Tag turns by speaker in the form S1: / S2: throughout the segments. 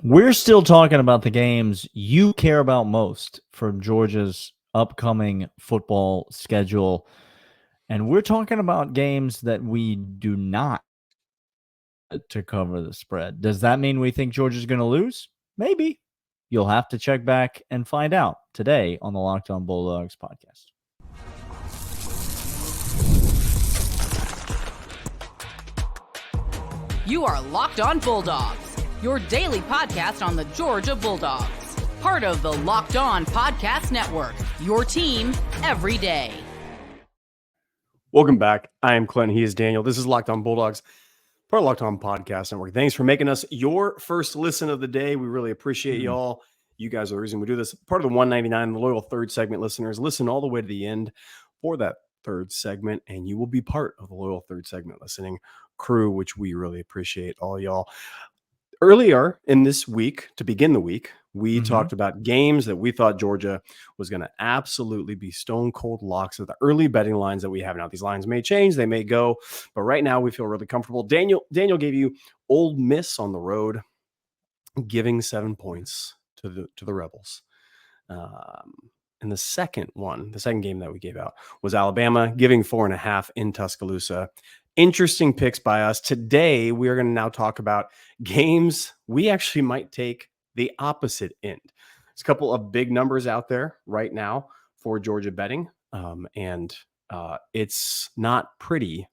S1: We're still talking about the games you care about most from Georgia's upcoming football schedule. And we're talking about games that we do not to cover the spread. Does that mean we think Georgia's going to lose? Maybe. You'll have to check back and find out today on the Locked On Bulldogs podcast.
S2: You are Locked On Bulldogs, your daily podcast on the Georgia Bulldogs. Part of the Locked On Podcast Network, your team every day.
S3: Welcome back. I am Clint. He is Daniel. This is Locked On Bulldogs, part of Locked On Podcast Network. Thanks for making us your first listen of the day. We really appreciate y'all. You guys are the reason we do this. Part of the 199, the loyal third segment listeners, listen all the way to the end for that third segment, and you will be part of the loyal third segment listening crew, which we really appreciate all y'all. Earlier in this week, to begin the week, we talked about games that we thought Georgia was going to absolutely be stone cold locks of the early betting lines that we have now. These lines may change, they may go, but right now we feel really comfortable. Daniel gave you Ole Miss on the road, giving 7 points to the Rebels. And the second game that we gave out was Alabama, giving 4.5 in Tuscaloosa. Interesting picks by us. Today, we are going to now talk about games we actually might take the opposite end. There's a couple of big numbers out there right now for Georgia betting, and it's not pretty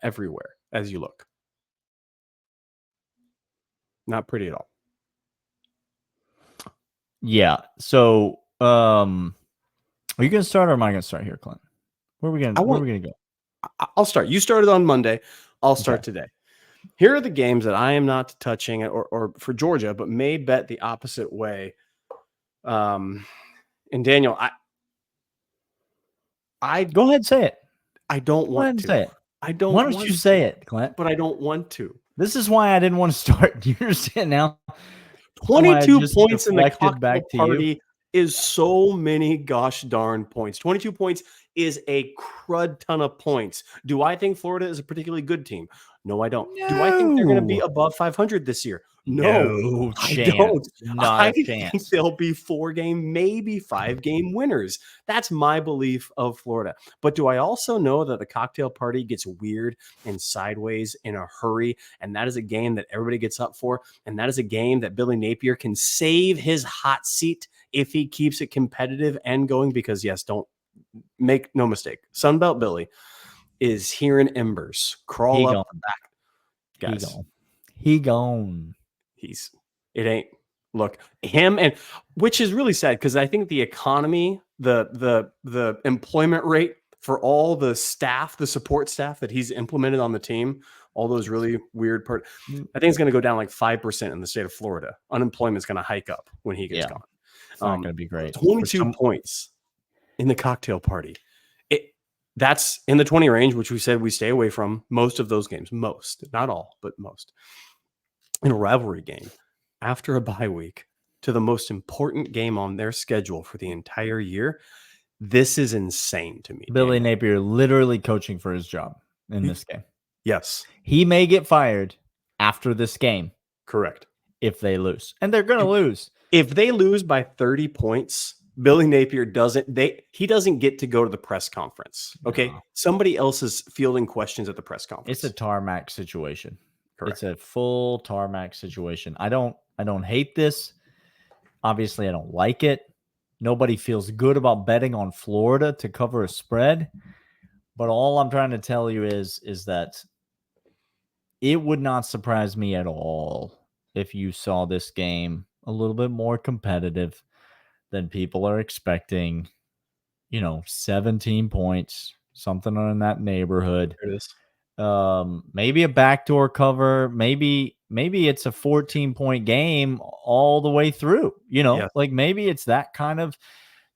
S3: everywhere as you look. Not pretty at all.
S1: Yeah. So, are you going to start or am I going to start here, Clint? Where are we going to go?
S3: I'll start. You started on Monday. I'll start today. Here are the games that I am not touching or for Georgia, but may bet the opposite way. And Daniel, I
S1: go ahead and say it.
S3: I don't want to
S1: say it.
S3: I don't.
S1: Why don't you say it, Clint?
S3: But I don't want to.
S1: This is why I didn't want to start. Do you understand now?
S3: 22 points in the cocktail party is so many gosh darn points. 22 points is a crud ton of points. Do I think Florida is a particularly good team? No, I don't. No. Do I think they're going to be above 500 this year? No
S1: chance.
S3: I don't.
S1: Not
S3: I
S1: a chance.
S3: think they'll be 4-game, maybe 5-game winners. That's my belief of Florida. But do I also know that the cocktail party gets weird and sideways in a hurry? And that is a game that everybody gets up for. And that is a game that Billy Napier can save his hot seat if he keeps it competitive and going. Because, yes, don't make no mistake. Sunbelt Billy is hearing embers crawl up the back. Guys,
S1: he gone.
S3: It ain't. Look, him, and which is really sad because I think the economy, the employment rate for all the staff, the support staff that he's implemented on the team, all those really weird I think it's going to go down like 5% in the state of Florida. Unemployment's going to hike up when he gets gone.
S1: It's not going to be great.
S3: 22 points in the cocktail party. That's in the 20 range, which we said we stay away from most of those games. Most, not all, but most. In a rivalry game after a bye week to the most important game on their schedule for the entire year. This is insane to me.
S1: Billy Napier literally coaching for his job in this game.
S3: Yes.
S1: He may get fired after this game.
S3: Correct.
S1: If they lose. And they're going to lose.
S3: If they lose by 30 points, Billy Napier doesn't get to go to the press conference. Okay. No. Somebody else is fielding questions at the press conference.
S1: It's a tarmac situation.
S3: Correct.
S1: It's a full tarmac situation. I don't hate this. Obviously, I don't like it. Nobody feels good about betting on Florida to cover a spread. But all I'm trying to tell you is that it would not surprise me at all if you saw this game a little bit more competitive than people are expecting. 17 points, something in that neighborhood.
S3: There it is.
S1: Maybe a backdoor cover. Maybe it's a 14-point game all the way through. Like maybe it's that kind of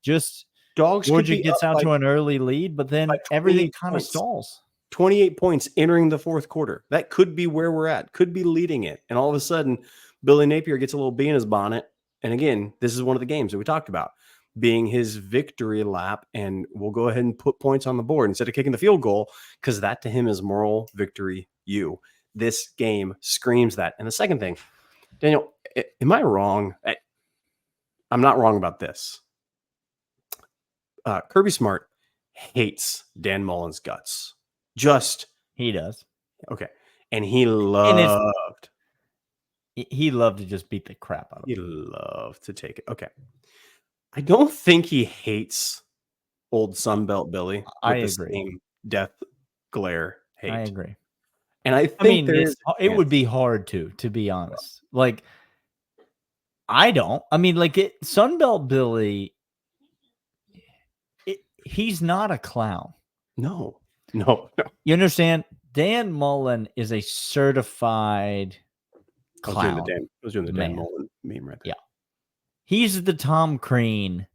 S1: just
S3: Dawgs.
S1: Georgia gets out to an early lead, but then everything kind of stalls.
S3: 28 points entering the fourth quarter. That could be where we're at. Could be leading it, and all of a sudden, Billy Napier gets a little bee in his bonnet. And again, this is one of the games that we talked about being his victory lap, and we'll go ahead and put points on the board instead of kicking the field goal, because that to him is moral victory. This game screams that. And the second thing, Daniel, Am I wrong? I'm not wrong about this. Kirby Smart hates Dan Mullen's guts.
S1: He does.
S3: Okay. And he
S1: He loved to just beat the crap out of him.
S3: He loved to take it. Okay. I don't think he hates old Sunbelt Billy with
S1: I
S3: the
S1: agree.
S3: same death glare hate.
S1: I agree.
S3: And I think
S1: it would be hard to be honest. Like, I don't. I mean, like, Sunbelt Billy, he's not a clown.
S3: No.
S1: You understand? Dan Mullen is a certified clown.
S3: I was doing the Dan Mullen meme right there.
S1: Yeah. He's the Tom Crean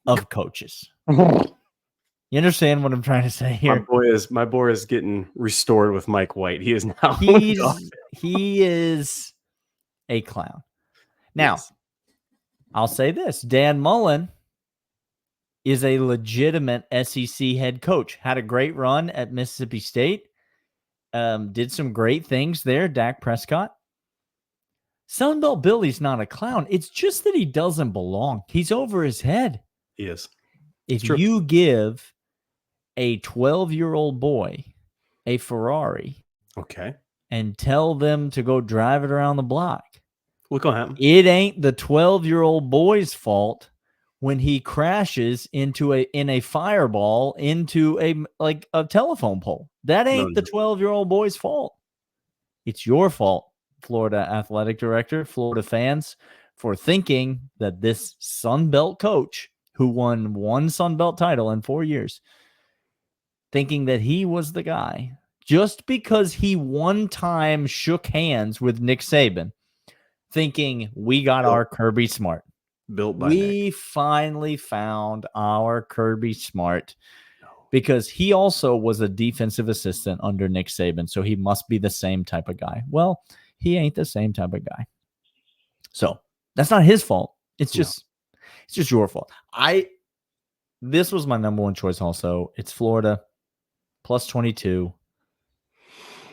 S1: of coaches. You understand what I'm trying to say here?
S3: My boy is getting restored with Mike White. He is now.
S1: He is a clown. Now, yes. I'll say this: Dan Mullen is a legitimate SEC head coach. Had a great run at Mississippi State. Did some great things there. Dak Prescott. Sunbelt Billy's not a clown. It's just that he doesn't belong. He's over his head.
S3: He is.
S1: If you give a 12-year-old boy a Ferrari,
S3: okay,
S1: and tell them to go drive it around the block,
S3: what's gonna happen?
S1: It ain't the 12-year-old boy's fault when he crashes in a fireball into a telephone pole. That ain't the 12-year-old boy's fault. It's your fault, Florida athletic director, Florida fans, for thinking that this Sun Belt coach who won one Sun Belt title in 4 years, thinking that he was the guy just because he one time shook hands with Nick Saban, thinking we got our Kirby Smart. We finally found our Kirby Smart because he also was a defensive assistant under Nick Saban, so he must be the same type of guy. Well, he ain't the same type of guy. So that's not his fault. It's just your fault. This was my number one choice also. It's Florida plus 22.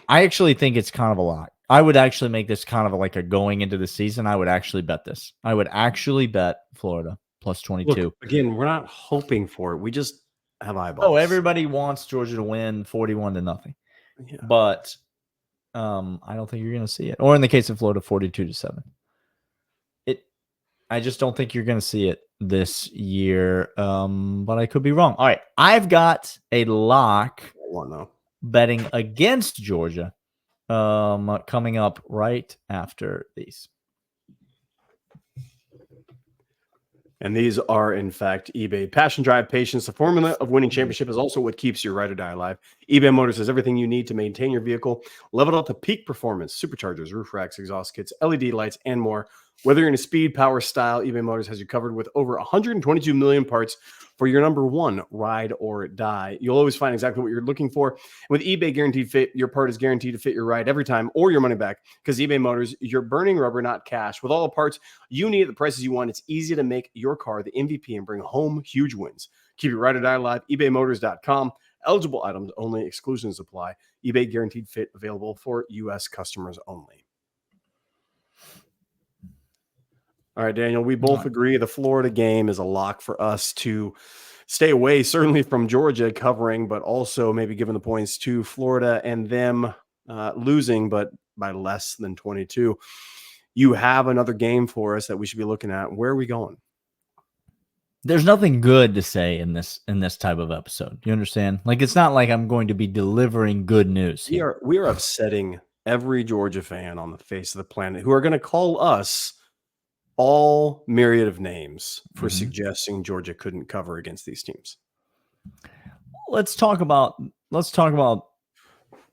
S1: I actually think it's kind of a lot. I would actually make this kind of like a going into the season. I would actually bet this. I would actually bet Florida plus 22.
S3: Look, again, we're not hoping for it. We just have eyeballs.
S1: Oh, everybody wants Georgia to win 41-0. Yeah. But I don't think you're going to see it. Or in the case of Florida, 42-7. I just don't think you're going to see it this year. But I could be wrong. All right. I've got a lock betting against Georgia coming up right after these.
S3: And these are, in fact, eBay. Passion, drive, patience. The formula of winning championship is also what keeps your ride or die alive. eBay Motors has everything you need to maintain your vehicle, level it up to peak performance, superchargers, roof racks, exhaust kits, LED lights, and more. Whether you're in a speed, power, style, eBay Motors has you covered with over 122 million parts for your number one ride or die. You'll always find exactly what you're looking for. With eBay Guaranteed Fit, your part is guaranteed to fit your ride every time or your money back because eBay Motors, you're burning rubber, not cash. With all the parts you need at the prices you want, it's easy to make your car the MVP and bring home huge wins. Keep your ride or die alive. ebaymotors.com. Eligible items only. Exclusions apply. eBay Guaranteed Fit available for U.S. customers only. All right, Daniel, we both agree the Florida game is a lock for us to stay away, certainly from Georgia covering, but also maybe giving the points to Florida and them losing, but by less than 22. You have another game for us that we should be looking at. Where are we going?
S1: There's nothing good to say in this type of episode. You understand? Like, it's not like I'm going to be delivering good news here.
S3: We are upsetting every Georgia fan on the face of the planet who are going to call us all myriad of names for suggesting Georgia couldn't cover against these teams.
S1: Let's talk about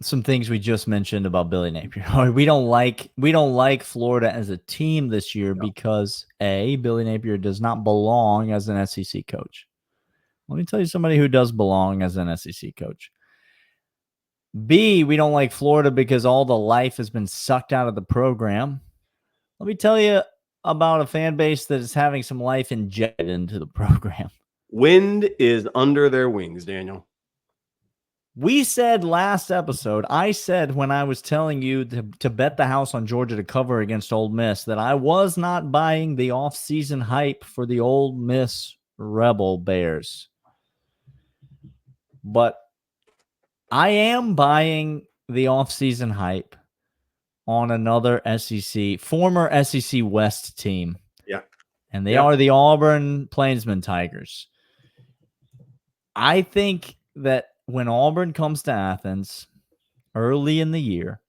S1: some things we just mentioned about Billy Napier. We don't like Florida as a team this year because Billy Napier does not belong as an SEC coach. Let me tell you somebody who does belong as an SEC coach. B, we don't like Florida because all the life has been sucked out of the program. Let me tell you about a fan base that is having some life injected into the program.
S3: Wind is under their wings, Daniel.
S1: We said last episode, I said when I was telling you to bet the house on Georgia to cover against Ole Miss that I was not buying the offseason hype for the Ole Miss Rebel Bears. But I am buying the offseason hype on another former SEC West team.
S3: Yeah.
S1: And they are the Auburn Plainsman Tigers. I think that when Auburn comes to Athens early in the year,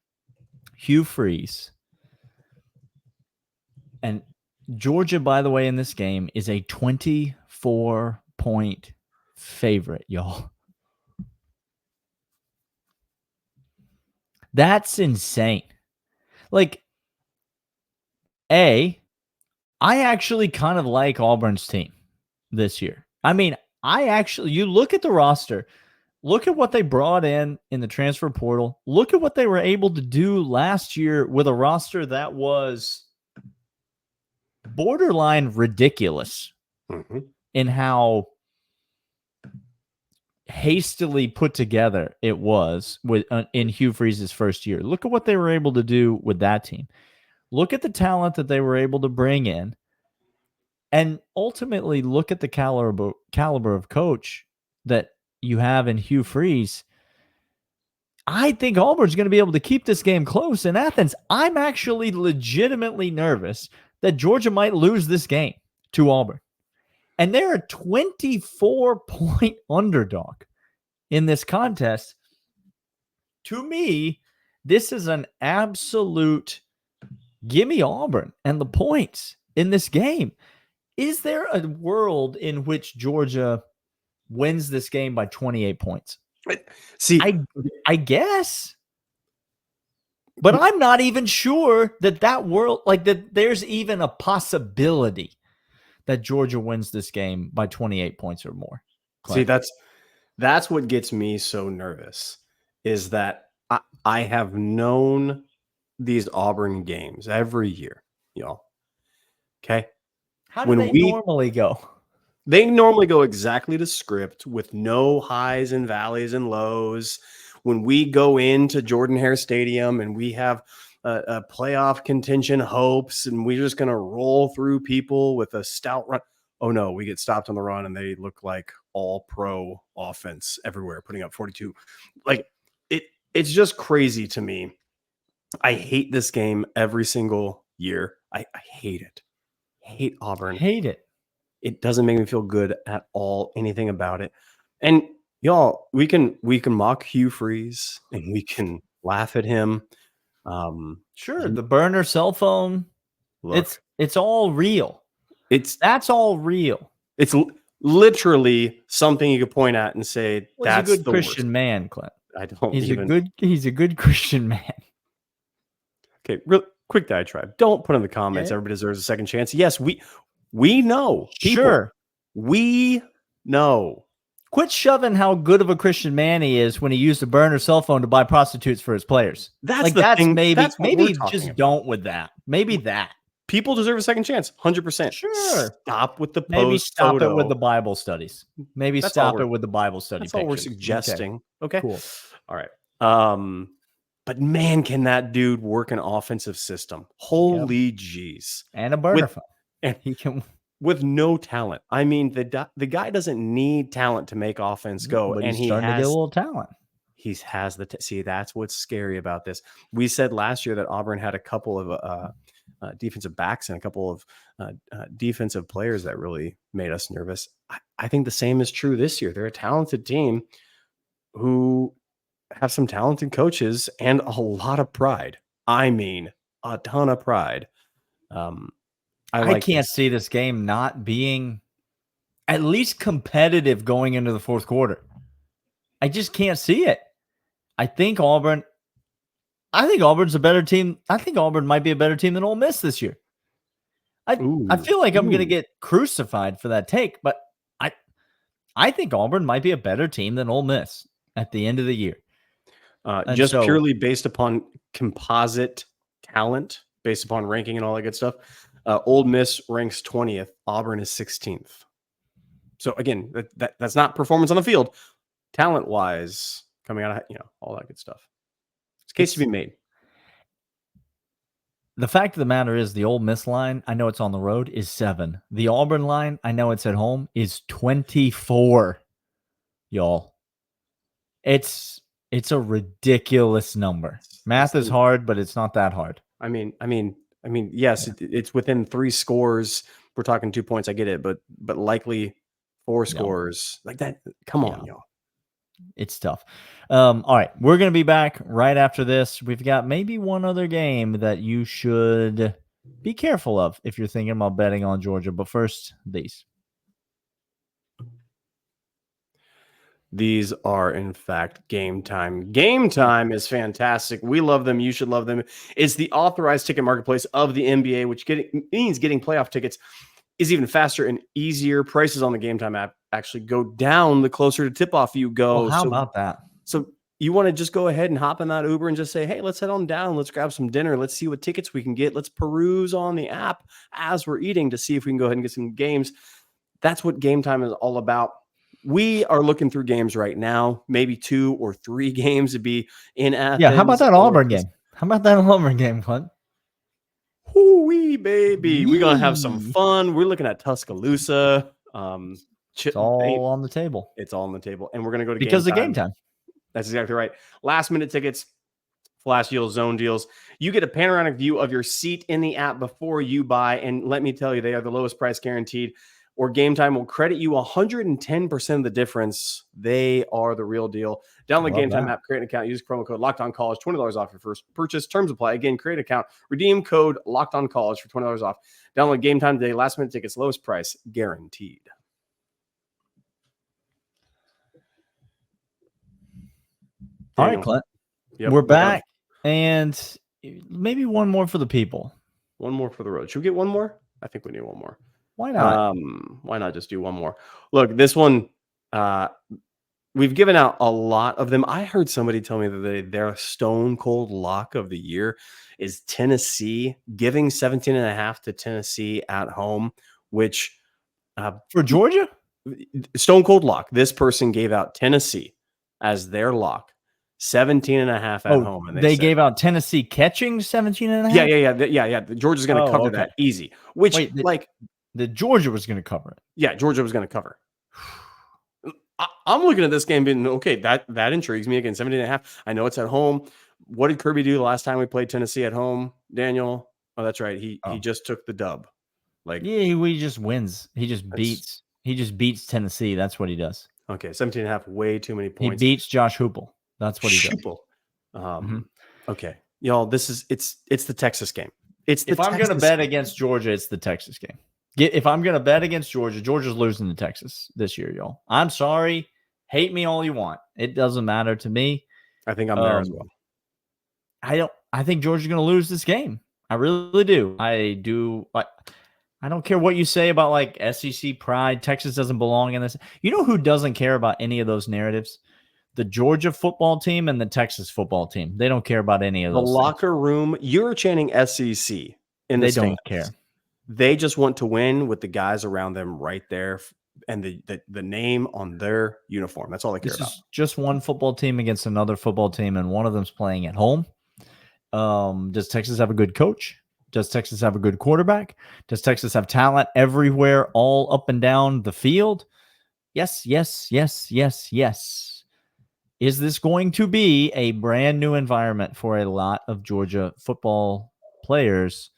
S1: Hugh Freeze, and Georgia, by the way, in this game is a 24-point favorite, y'all. That's insane. Like, I actually kind of like Auburn's team this year. I mean, you look at the roster, look at what they brought in the transfer portal. Look at what they were able to do last year with a roster that was borderline ridiculous in how hastily put together it was in Hugh Freeze's first year. Look at what they were able to do with that team. Look at the talent that they were able to bring in. And ultimately, look at the caliber of coach that you have in Hugh Freeze. I think Auburn's going to be able to keep this game close in Athens. I'm actually legitimately nervous that Georgia might lose this game to Auburn. And they're a 24-point underdog in this contest. To me, this is an absolute gimme Auburn and the points in this game. Is there a world in which Georgia wins this game by 28 points?
S3: See,
S1: I guess. But I'm not even sure that world, like that there's even a possibility that Georgia wins this game by 28 points or more.
S3: Clint. See, that's what gets me so nervous is that I have known these Auburn games every year, y'all. Okay.
S1: How do they normally go?
S3: They normally go exactly to script with no highs and valleys and lows. When we go into Jordan-Hare Stadium and we have a playoff contention hopes and we're just going to roll through people with a stout run. Oh, no, we get stopped on the run and they look like all pro offense everywhere, putting up 42. Like it's just crazy to me. I hate this game every single year. I hate it. I hate Auburn.
S1: Hate it.
S3: It doesn't make me feel good at all, anything about it. And y'all, we can mock Hugh Freeze and we can laugh at him.
S1: Sure, the burner cell phone. Look, it's all real. That's all real.
S3: It's literally something you could point at and say that's
S1: a good
S3: the
S1: Christian
S3: worst.
S1: Man, Clint.
S3: I don't.
S1: He's a good Christian man.
S3: Okay, real quick diatribe. Don't put in the comments. Everybody deserves a second chance. Yes, we know. People,
S1: sure,
S3: we know.
S1: Quit shoving how good of a Christian man he is when he used a burner cell phone to buy prostitutes for his players.
S3: That's the thing.
S1: Maybe just don't with that. Maybe that.
S3: People deserve a second chance. 100%.
S1: Sure.
S3: Stop with the post.
S1: Maybe stop
S3: photo.
S1: it with the Bible studies. Maybe stop it with the Bible study.
S3: That's all we're suggesting. Okay.
S1: Cool.
S3: All right. But man, can that dude work an offensive system? Holy jeez.
S1: And a burner phone.
S3: And
S1: he can
S3: with no talent. I mean, the guy doesn't need talent to make offense go,
S1: but
S3: and
S1: he's starting to get a little talent.
S3: He has see, that's what's scary about this. We said last year that Auburn had a couple of defensive backs and a couple of defensive players that really made us nervous. I think the same is true this year. They're a talented team who have some talented coaches and a lot of pride. I mean, a ton of pride.
S1: I can't see this game not being at least competitive going into the fourth quarter. I just can't see it. I think Auburn's a better team. I think Auburn might be a better team than Ole Miss this year. I feel like I'm going to get crucified for that take, but I think Auburn might be a better team than Ole Miss at the end of the year.
S3: Purely based upon composite talent, based upon ranking and all that good stuff. Ole Miss ranks 20th. Auburn is 16th. So again, that's not performance on the field. Talent-wise, coming out of, all that good stuff. It's a case to be made.
S1: The fact of the matter is the Ole Miss line, I know it's on the road, is 7. The Auburn line, I know it's at home, is 24, y'all. It's a ridiculous number. Math is hard, but it's not that hard.
S3: I mean, yes, it's within 3 scores. We're talking 2 points. I get it, but likely 4 scores like that. Come on, y'all.
S1: It's tough. All right, we're going to be back right after this. We've got maybe one other game that you should be careful of if you're thinking about betting on Georgia. But first, these.
S3: These are, in fact, Game Time. Game Time is fantastic. We love them. You should love them. It's the authorized ticket marketplace of the NBA, which means getting playoff tickets is even faster and easier. Prices on the Game Time app actually go down the closer to tip-off you go.
S1: Well, how about that?
S3: So you want to just go ahead and hop in that Uber and just say, hey, let's head on down. Let's grab some dinner. Let's see what tickets we can get. Let's peruse on the app as we're eating to see if we can go ahead and get some games. That's what Game Time is all about. We are looking through games right now, maybe 2 or 3 games to be in Athens.
S1: Yeah, how about that Auburn game? How about that Auburn game, Clint?
S3: Whoo-wee, baby. We're going to have some fun. We're looking at Tuscaloosa.
S1: It's all on the table.
S3: It's all on the table. And we're going to go to
S1: because of Game Time.
S3: That's exactly right. Last minute tickets, flash deals, zone deals. You get a panoramic view of your seat in the app before you buy. And let me tell you, they are the lowest price guaranteed. Or Game Time will credit you 110% of the difference. They are the real deal. Download Game Time app, create an account, use promo code LOCKEDONCollege, $20 off your first purchase. Terms apply. Again, create an account, redeem code LOCKEDONCollege for $20 off. Download Game Time today. Last minute tickets, lowest price guaranteed.
S1: All right, Clint. Yep, we're back. And maybe one more for the people.
S3: One more for the road. Should we get one more? I think we need one more.
S1: Why not?
S3: Why not just do one more? Look, this one, we've given out a lot of them. I heard somebody tell me that their stone cold lock of the year is Tennessee, giving 17.5 to Tennessee at home, which
S1: for Georgia,
S3: stone cold lock. This person gave out Tennessee as their lock. 17.5 at home. And
S1: they gave out Tennessee catching 17.5.
S3: Yeah. Georgia's going to cover that easy. Which
S1: the Georgia was going to cover it.
S3: Yeah, Georgia was going to cover. I'm looking at this game being okay. That intrigues me again. 17.5. I know it's at home. What did Kirby do the last time we played Tennessee at home, Daniel? Oh, that's right. He just took the dub.
S1: He just wins. He just beats Tennessee. That's what he does.
S3: Okay, 17.5. Way too many points.
S1: He beats Josh Hoople. That's what he does.
S3: Okay, y'all. It's the Texas game.
S1: If I'm going to bet against Georgia, it's the Texas game. If I'm going to bet against Georgia, Georgia's losing to Texas this year, y'all. I'm sorry. Hate me all you want. It doesn't matter to me.
S3: I think I'm there as well.
S1: I think Georgia's going to lose this game. I really do. I don't care what you say about SEC pride. Texas doesn't belong in this. You know who doesn't care about any of those narratives? The Georgia football team and the Texas football team. They don't care about any of those.
S3: The locker room, you're chanting SEC in the
S1: They don't care.
S3: They just want to win with the guys around them right there and the name on their uniform. That's all they care about.
S1: Is just one football team against another football team, and one of them's playing at home. Does Texas have a good coach? Does Texas have a good quarterback? Does Texas have talent everywhere, all up and down the field? Yes. Is this going to be a brand new environment for a lot of Georgia football players?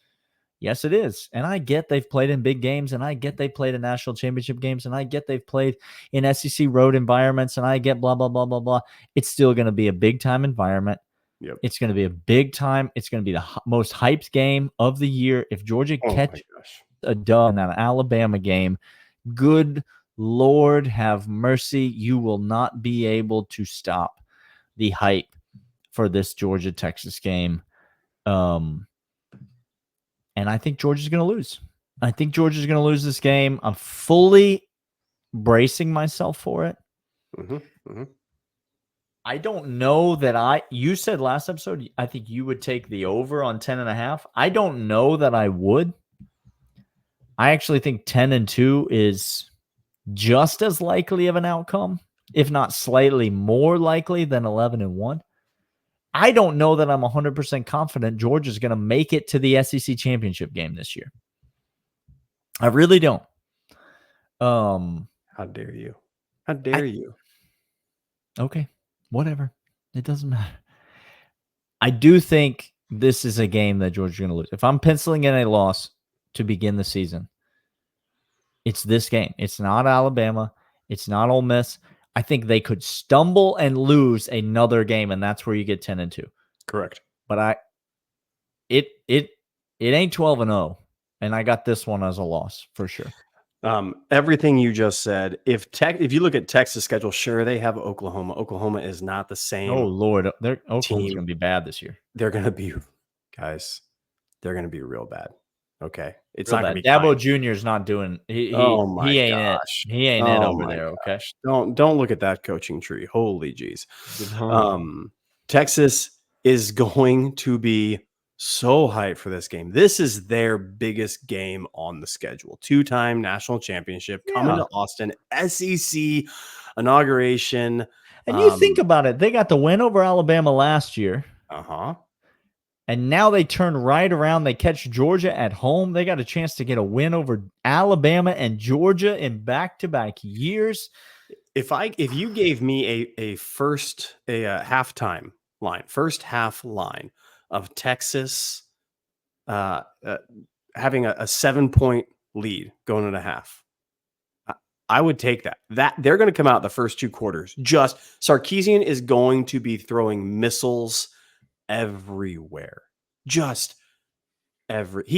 S1: Yes, it is. And I get they've played in big games, and I get they played in national championship games, and I get they've played in SEC road environments, and I get blah, blah, blah, blah, blah. It's still going to be a big-time environment.
S3: Yep.
S1: It's going to be a big time. It's going to be the most hyped game of the year. If Georgia catches a dub in an Alabama game, good Lord have mercy, you will not be able to stop the hype for this Georgia-Texas game. And I think Georgia's going to lose. I think Georgia's going to lose this game. I'm fully bracing myself for it. I don't know that you said last episode, I think you would take the over on 10.5. I don't know that I would. I actually think 10-2 is just as likely of an outcome if not slightly more likely than 11-1. I don't know that I'm 100% confident Georgia's going to make it to the SEC championship game this year. I really don't.
S3: How dare you? How dare you?
S1: Okay, whatever. It doesn't matter. I do think this is a game that Georgia's going to lose. If I'm penciling in a loss to begin the season, it's this game. It's not Alabama. It's not Ole Miss. I think they could stumble and lose another game, and that's where you get 10-2.
S3: Correct.
S1: But it ain't 12-0, and I got this one as a loss for sure.
S3: Everything you just said. If you look at Texas' schedule, sure, they have Oklahoma. Oklahoma is not the same.
S1: Oh Lord, Oklahoma's going to be bad this year.
S3: They're going to be, guys. They're going to be real bad. Okay, it's
S1: real
S3: not going to be.
S1: Dabo Jr. is not doing. He ain't
S3: gosh.
S1: it. He ain't it over there.
S3: Gosh.
S1: Okay,
S3: don't look at that coaching tree. Holy jeez. Texas is going to be so hyped for this game. This is their biggest game on the schedule. 2-time national championship coming to Austin, SEC inauguration.
S1: And you think about it, they got the win over Alabama last year. And now they turn right around. They catch Georgia at home. They got a chance to get a win over Alabama and Georgia in back-to-back years.
S3: If you gave me a halftime line, first half line of Texas having a 7-point lead going into half, I would take that. That they're going to come out the first 2 quarters. Just Sarkisian is going to be throwing missiles everywhere. He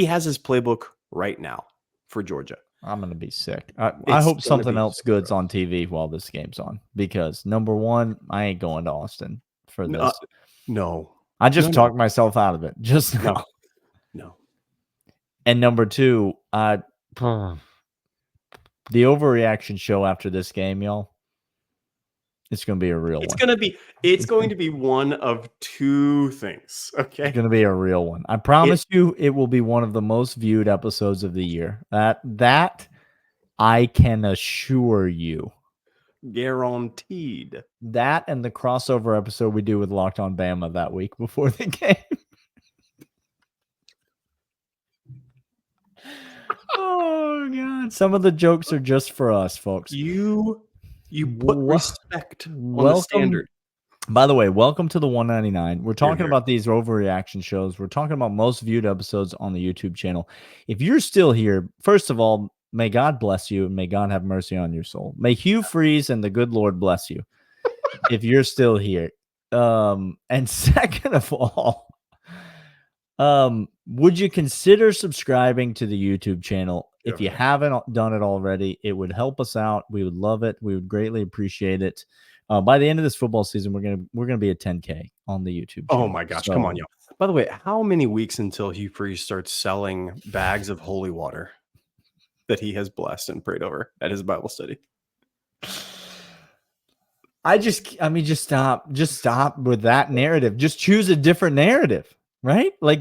S3: has his playbook right now for Georgia.
S1: I'm going to be sick. I hope something else good's on TV while this game's on, because number one, I ain't going to Austin for this.
S3: No.
S1: I just talked myself out of it. Just
S3: no. And
S1: number two, the overreaction show after this game, y'all. It's going to be a real one.
S3: It's going to be one of 2 things. Okay.
S1: It's going to be a real one. I promise you it will be one of the most viewed episodes of the year. That I can assure you.
S3: Guaranteed.
S1: That and the crossover episode we do with Locked On Bama that week before the game. Oh, God. Some of the jokes are just for us, folks.
S3: You put respect on the standard.
S1: By the way, welcome to the 199. We're talking about these overreaction shows. We're talking about most viewed episodes on the YouTube channel. If you're still here, first of all, may God bless you and may God have mercy on your soul. May Hugh Freeze and the good Lord bless you if you're still here. And second of all, would you consider subscribing to the YouTube channel? If you haven't done it already, it would help us out. We would love it. We would greatly appreciate it. By the end of this football season, we're gonna be at 10K on the YouTube channel.
S3: Oh my gosh, come on, y'all. By the way, how many weeks until Hugh Freeze starts selling bags of holy water that he has blessed and prayed over at his Bible study?
S1: Just stop with that narrative. Just choose a different narrative, right? Like,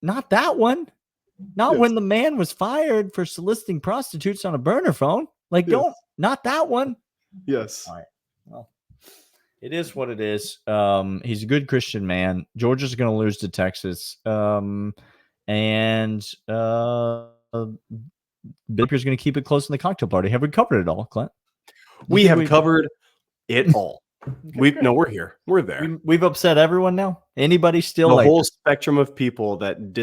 S1: not that one. Not when the man was fired for soliciting prostitutes on a burner phone. Like, not that one.
S3: Yes.
S1: All right. Well, it is what it is. He's a good Christian man. Georgia's going to lose to Texas. And Bipper's going to keep it close in the cocktail party. Have we covered it all, Clint?
S3: We have covered it all. We're here. We're there.
S1: We've upset everyone now. Anybody still
S3: the whole spectrum of people that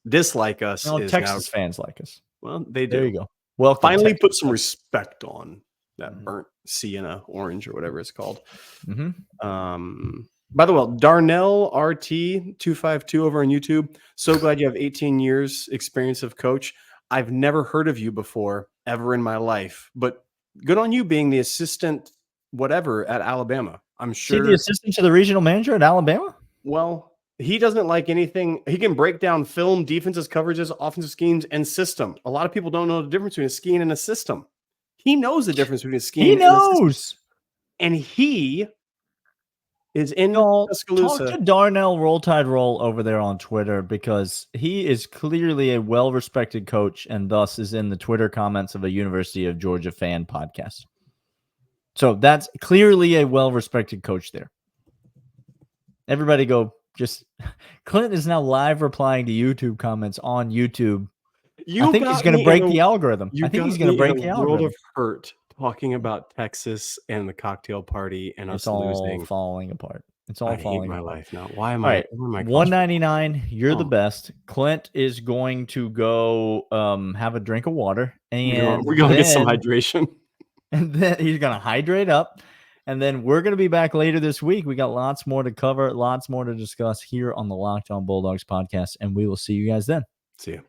S3: dislike us.
S1: No, Texas fans like us.
S3: Well, they do.
S1: There you go. Well,
S3: finally put some respect on that burnt sienna orange or whatever it's called. By the way, Darnell RT 252 over on YouTube. So glad you have 18 years experience of coach. I've never heard of you before ever in my life, but good on you being the assistant whatever at Alabama. I'm sure
S1: the assistant to the regional manager at Alabama.
S3: Well, he doesn't like anything. He can break down film, defenses, coverages, offensive schemes, and system. A lot of people don't know the difference between a scheme and a system. He knows the difference between a scheme
S1: and a system. And
S3: he is in Tuscaloosa.
S1: Talk to Darnell Roll Tide Roll over there on Twitter, because he is clearly a well-respected coach and thus is in the Twitter comments of a University of Georgia fan podcast. So that's clearly a well-respected coach there. Everybody go just Clint is now live replying to YouTube comments on YouTube. I think he's going to break the algorithm. I think he's going to break the algorithm.
S3: World of hurt talking about Texas and the cocktail party and
S1: It's
S3: us
S1: all
S3: losing.
S1: falling apart. It's all
S3: I
S1: falling
S3: hate my
S1: apart.
S3: life now. Why am
S1: All
S3: I?
S1: right,
S3: Why am I
S1: $1.99. You're the best. Clint is going to go have a drink of water, and
S3: we're going to get some hydration.
S1: And then he's going to hydrate up. And then we're going to be back later this week. We got lots more to cover, lots more to discuss here on the Locked On Bulldogs podcast, and we will see you guys then.
S3: See you.